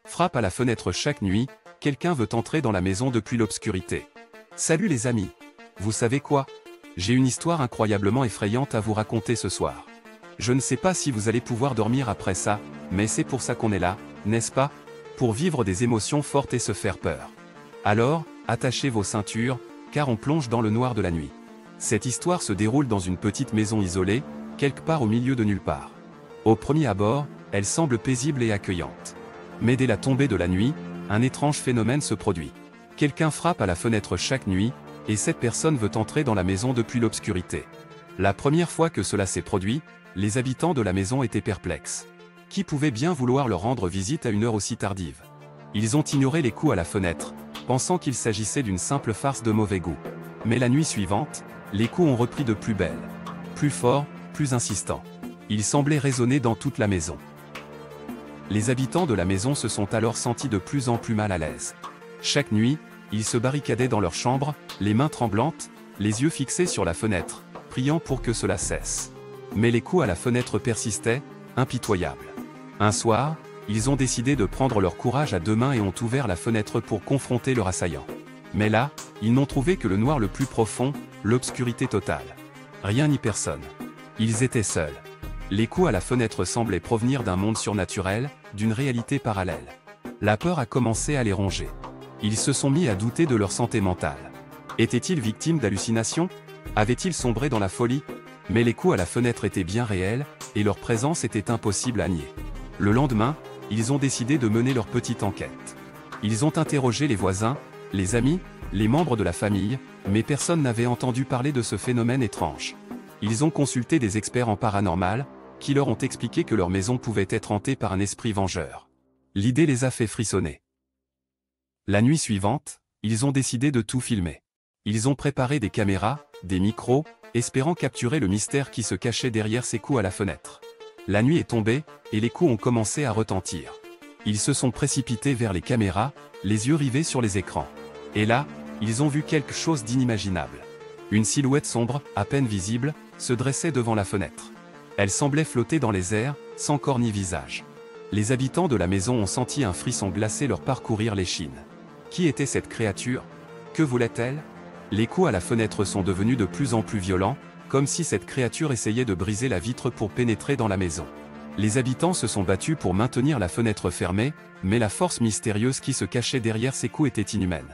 Frappe à la fenêtre chaque nuit, quelqu'un veut entrer dans la maison depuis l'obscurité. Salut les amis! Vous savez quoi? J'ai une histoire incroyablement effrayante à vous raconter ce soir. Je ne sais pas si vous allez pouvoir dormir après ça, mais c'est pour ça qu'on est là, n'est-ce pas? Pour vivre des émotions fortes et se faire peur. Alors, attachez vos ceintures, car on plonge dans le noir de la nuit. Cette histoire se déroule dans une petite maison isolée, quelque part au milieu de nulle part. Au premier abord, elle semble paisible et accueillante. Mais dès la tombée de la nuit, un étrange phénomène se produit. Quelqu'un frappe à la fenêtre chaque nuit, et cette personne veut entrer dans la maison depuis l'obscurité. La première fois que cela s'est produit, les habitants de la maison étaient perplexes. Qui pouvait bien vouloir leur rendre visite à une heure aussi tardive? Ils ont ignoré les coups à la fenêtre, pensant qu'il s'agissait d'une simple farce de mauvais goût. Mais la nuit suivante, les coups ont repris de plus belle. Plus fort, plus insistant. Ils semblaient résonner dans toute la maison. Les habitants de la maison se sont alors sentis de plus en plus mal à l'aise. Chaque nuit, ils se barricadaient dans leur chambre, les mains tremblantes, les yeux fixés sur la fenêtre, priant pour que cela cesse. Mais les coups à la fenêtre persistaient, impitoyables. Un soir, ils ont décidé de prendre leur courage à deux mains et ont ouvert la fenêtre pour confronter leur assaillant. Mais là, ils n'ont trouvé que le noir le plus profond, l'obscurité totale. Rien ni personne. Ils étaient seuls. Les coups à la fenêtre semblaient provenir d'un monde surnaturel, d'une réalité parallèle. La peur a commencé à les ronger. Ils se sont mis à douter de leur santé mentale. Étaient-ils victimes d'hallucinations? Avaient-ils sombré dans la folie? Mais les coups à la fenêtre étaient bien réels, et leur présence était impossible à nier. Le lendemain, ils ont décidé de mener leur petite enquête. Ils ont interrogé les voisins, les amis, les membres de la famille, mais personne n'avait entendu parler de ce phénomène étrange. Ils ont consulté des experts en paranormal, qui leur ont expliqué que leur maison pouvait être hantée par un esprit vengeur. L'idée les a fait frissonner. La nuit suivante, ils ont décidé de tout filmer. Ils ont préparé des caméras, des micros, espérant capturer le mystère qui se cachait derrière ces coups à la fenêtre. La nuit est tombée, et les coups ont commencé à retentir. Ils se sont précipités vers les caméras, les yeux rivés sur les écrans. Et là, ils ont vu quelque chose d'inimaginable. Une silhouette sombre, à peine visible, se dressait devant la fenêtre. Elle semblait flotter dans les airs, sans corps ni visage. Les habitants de la maison ont senti un frisson glacé leur parcourir l'échine. Qui était cette créature? Que voulait-elle? Les coups à la fenêtre sont devenus de plus en plus violents, comme si cette créature essayait de briser la vitre pour pénétrer dans la maison. Les habitants se sont battus pour maintenir la fenêtre fermée, mais la force mystérieuse qui se cachait derrière ces coups était inhumaine.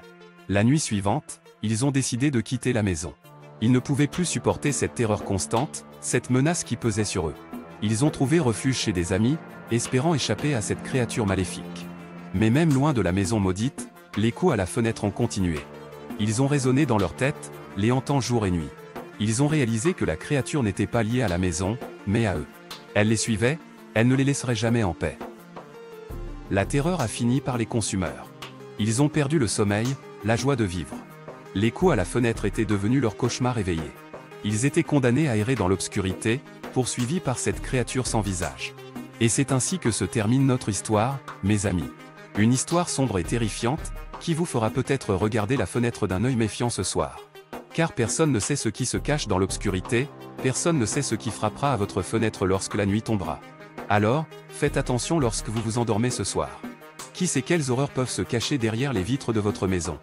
La nuit suivante, ils ont décidé de quitter la maison. Ils ne pouvaient plus supporter cette terreur constante, cette menace qui pesait sur eux. Ils ont trouvé refuge chez des amis, espérant échapper à cette créature maléfique. Mais même loin de la maison maudite, les coups à la fenêtre ont continué. Ils ont résonné dans leur tête, les hantant jour et nuit. Ils ont réalisé que la créature n'était pas liée à la maison, mais à eux. Elle les suivait, elle ne les laisserait jamais en paix. La terreur a fini par les consumeurs. Ils ont perdu le sommeil, la joie de vivre. Les coups à la fenêtre étaient devenus leur cauchemar éveillé. Ils étaient condamnés à errer dans l'obscurité, poursuivis par cette créature sans visage. Et c'est ainsi que se termine notre histoire, mes amis. Une histoire sombre et terrifiante, qui vous fera peut-être regarder la fenêtre d'un œil méfiant ce soir. Car personne ne sait ce qui se cache dans l'obscurité, personne ne sait ce qui frappera à votre fenêtre lorsque la nuit tombera. Alors, faites attention lorsque vous vous endormez ce soir. Qui sait quelles horreurs peuvent se cacher derrière les vitres de votre maison?